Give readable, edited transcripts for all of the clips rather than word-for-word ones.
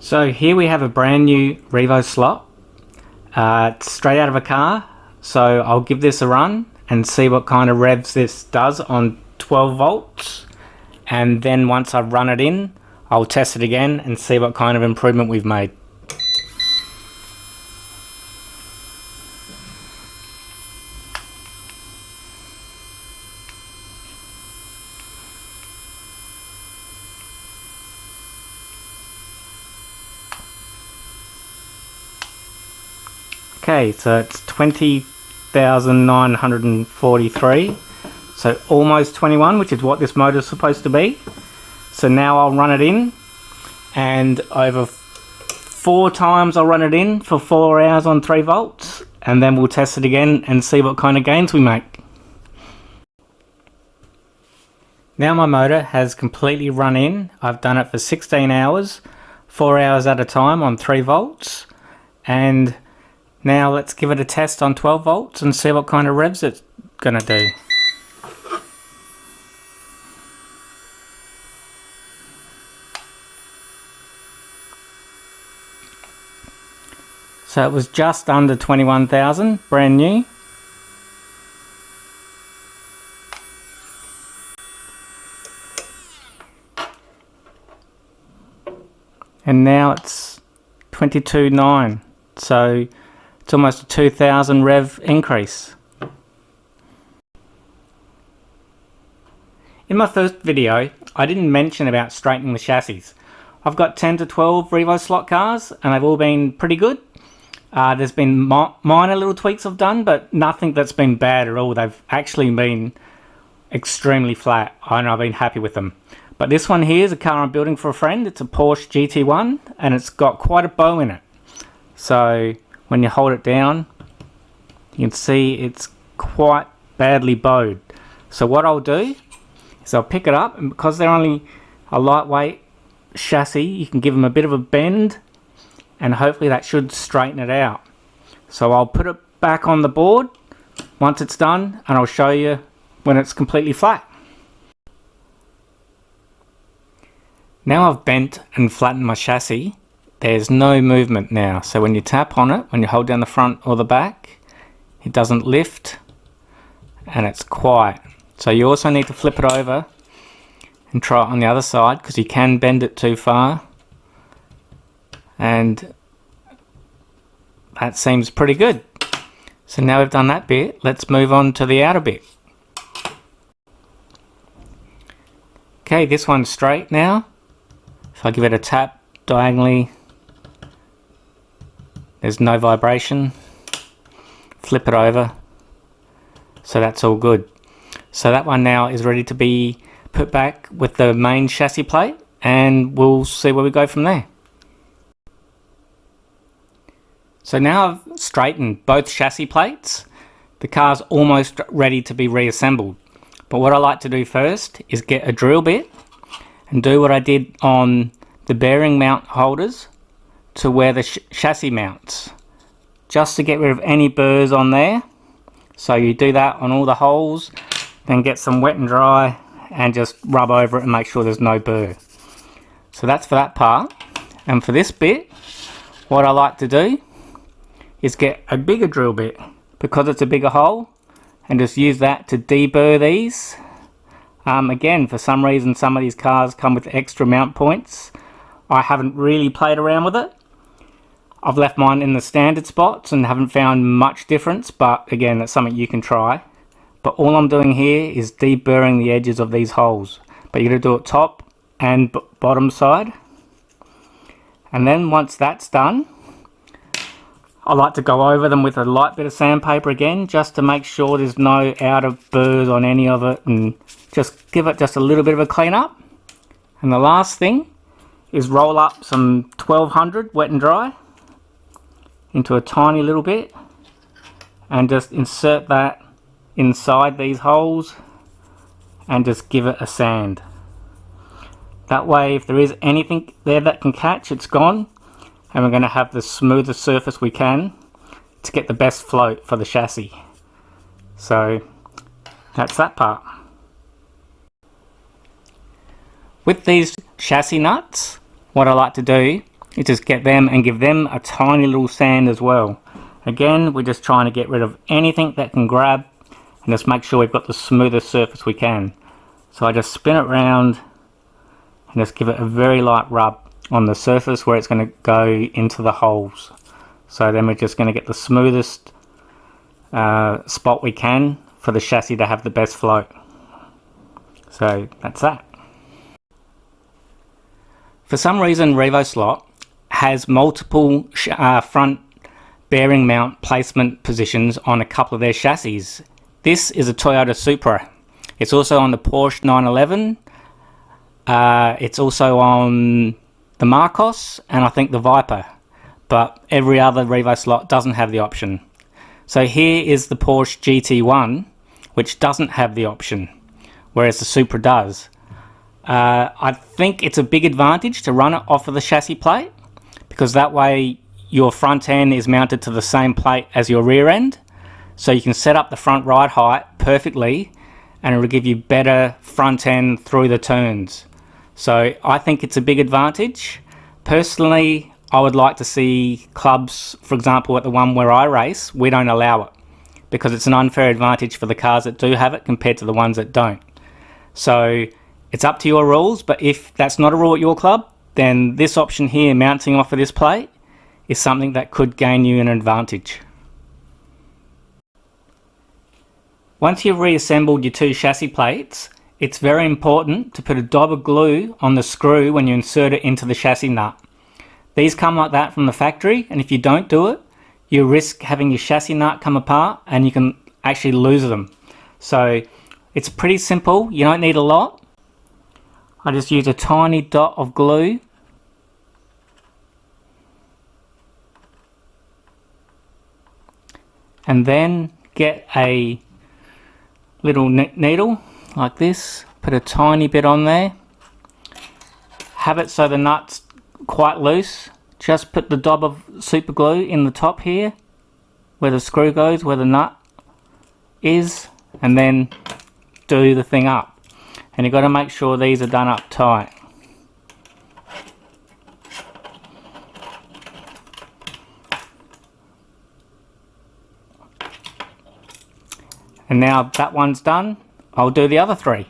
So here we have a brand new REVOSLOT. It's straight out of a car, so I'll give this a run and see what kind of revs this does on 12 volts, and then once I've run it in, I'll test it again and see what kind of improvement we've made. Okay, so it's 20,943, so almost 21, which is what this motor is supposed to be. So now I'll run it in, and over 4 times I'll run it in for 4 hours on 3 volts, and then we'll test it again and see what kind of gains we make. Now my motor has completely run in. I've done it for 16 hours, 4 hours at a time on 3 volts, and now let's give it a test on 12 volts and see what kind of revs it's gonna do. So it was just under 21,000, brand new. And now it's 22.9, so it's almost a 2,000 rev increase. In my first video, I didn't mention about straightening the chassis. I've got 10 to 12 REVOSLOT cars and they've all been pretty good. There's been minor little tweaks I've done, but nothing that's been bad at all. They've actually been extremely flat and I've been happy with them. But this one here is a car I'm building for a friend. It's a Porsche GT1 and it's got quite a bow in it. So when you hold it down, you can see it's quite badly bowed. So what I'll do is I'll pick it up, and because they're only a lightweight chassis, you can give them a bit of a bend and hopefully that should straighten it out. So I'll put it back on the board once it's done and I'll show you when it's completely flat. Now I've bent and flattened my chassis. There's no movement now, so when you tap on it, when you hold down the front or the back, it doesn't lift and it's quiet. So you also need to flip it over and try it on the other side because you can bend it too far, and that seems pretty good. So now we've done that bit, let's move on to the outer bit. Okay, this one's straight now. If I give it a tap diagonally, there's no vibration. Flip it over, so that's all good. So that one now is ready to be put back with the main chassis plate, and we'll see where we go from there. So now I've straightened both chassis plates. The car's almost ready to be reassembled. But what I like to do first is get a drill bit and do what I did on the bearing mount holders to where the chassis mounts, just to get rid of any burrs on there. So you do that on all the holes, then get some wet and dry and just rub over it and make sure there's no burr. So that's for that part. And for this bit, what I like to do is get a bigger drill bit because it's a bigger hole, and just use that to deburr these. Again, for some reason some of these cars come with extra mount points. I haven't really played around with it. I've left mine in the standard spots and haven't found much difference, but again, that's something you can try. But all I'm doing here is deburring the edges of these holes. But you're going to do it top and bottom side. And then once that's done, I like to go over them with a light bit of sandpaper again, just to make sure there's no outer burrs on any of it, and just give it just a little bit of a clean up. And the last thing is roll up some 1200 wet and dry into a tiny little bit and just insert that inside these holes and just give it a sand. That way, if there is anything there that can catch, it's gone, and we're going to have the smoothest surface we can to get the best float for the chassis. So that's that part. With these chassis nuts, what I like to do is just get them and give them a tiny little sand as well. Again, we're just trying to get rid of anything that can grab and just make sure we've got the smoothest surface we can. So I just spin it round and just give it a very light rub on the surface where it's going to go into the holes. So then we're just going to get the smoothest spot we can for the chassis to have the best float. So that's that. For some reason, REVOSLOT has multiple front bearing mount placement positions on a couple of their chassis. This is a Toyota Supra. It's also on the Porsche 911. It's also on the Marcos and I think the Viper. But every other REVOSLOT doesn't have the option. So here is the Porsche GT1, which doesn't have the option, whereas the Supra does. I think it's a big advantage to run it off of the chassis plate, because that way your front end is mounted to the same plate as your rear end, so you can set up the front ride height perfectly and it will give you better front end through the turns. So I think it's a big advantage. Personally, I would like to see clubs, for example at the one where I race, we don't allow it because it's an unfair advantage for the cars that do have it compared to the ones that don't. So it's up to your rules, but if that's not a rule at your club, then this option here, mounting off of this plate, is something that could gain you an advantage. Once you've reassembled your two chassis plates, it's very important to put a dab of glue on the screw when you insert it into the chassis nut. These come like that from the factory, and if you don't do it, you risk having your chassis nut come apart and you can actually lose them. So it's pretty simple, you don't need a lot. I just use a tiny dot of glue and then get a little needle like this, put a tiny bit on there, have it so the nut's quite loose, just put the dab of super glue in the top here where the screw goes, where the nut is, and then do the thing up. And you've got to make sure these are done up tight. And now that one's done, I'll do the other three.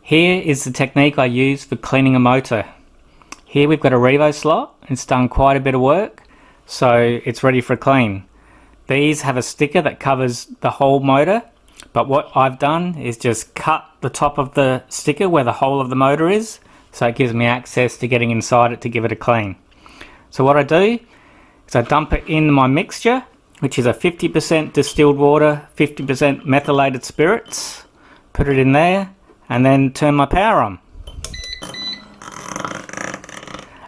Here is the technique I use for cleaning a motor. Here we've got a REVOSLOT. It's done quite a bit of work, so it's ready for a clean. These have a sticker that covers the whole motor, but what I've done is just cut the top of the sticker where the hole of the motor is, so it gives me access to getting inside it to give it a clean. So what I do is I dump it in my mixture, which is a 50% distilled water, 50% methylated spirits, put it in there, and then turn my power on.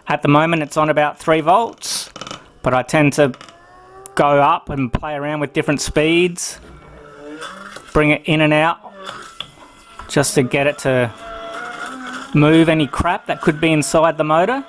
At the moment it's on about 3 volts, but I tend to go up and play around with different speeds, bring it in and out just to get it to move any crap that could be inside the motor.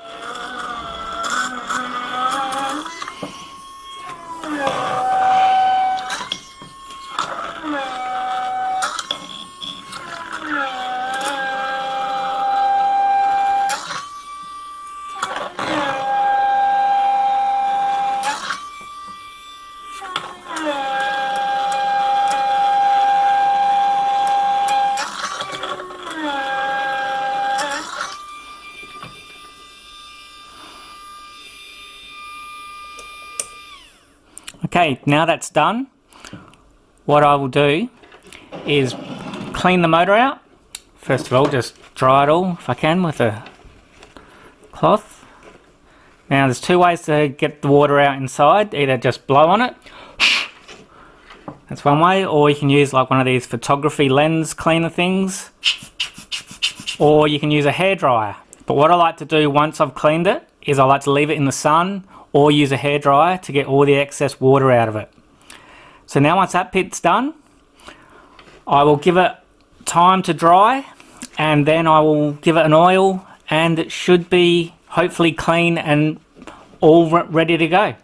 Okay, now that's done, what I will do is clean the motor out. First of all, just dry it all if I can with a cloth. Now there's 2 ways to get the water out inside, either just blow on it, that's one way, or you can use like one of these photography lens cleaner things, or you can use a hairdryer. But what I like to do once I've cleaned it is I like to leave it in the sun or use a hairdryer to get all the excess water out of it. So now once that bit's done, I will give it time to dry and then I will give it an oil and it should be hopefully clean and all ready to go.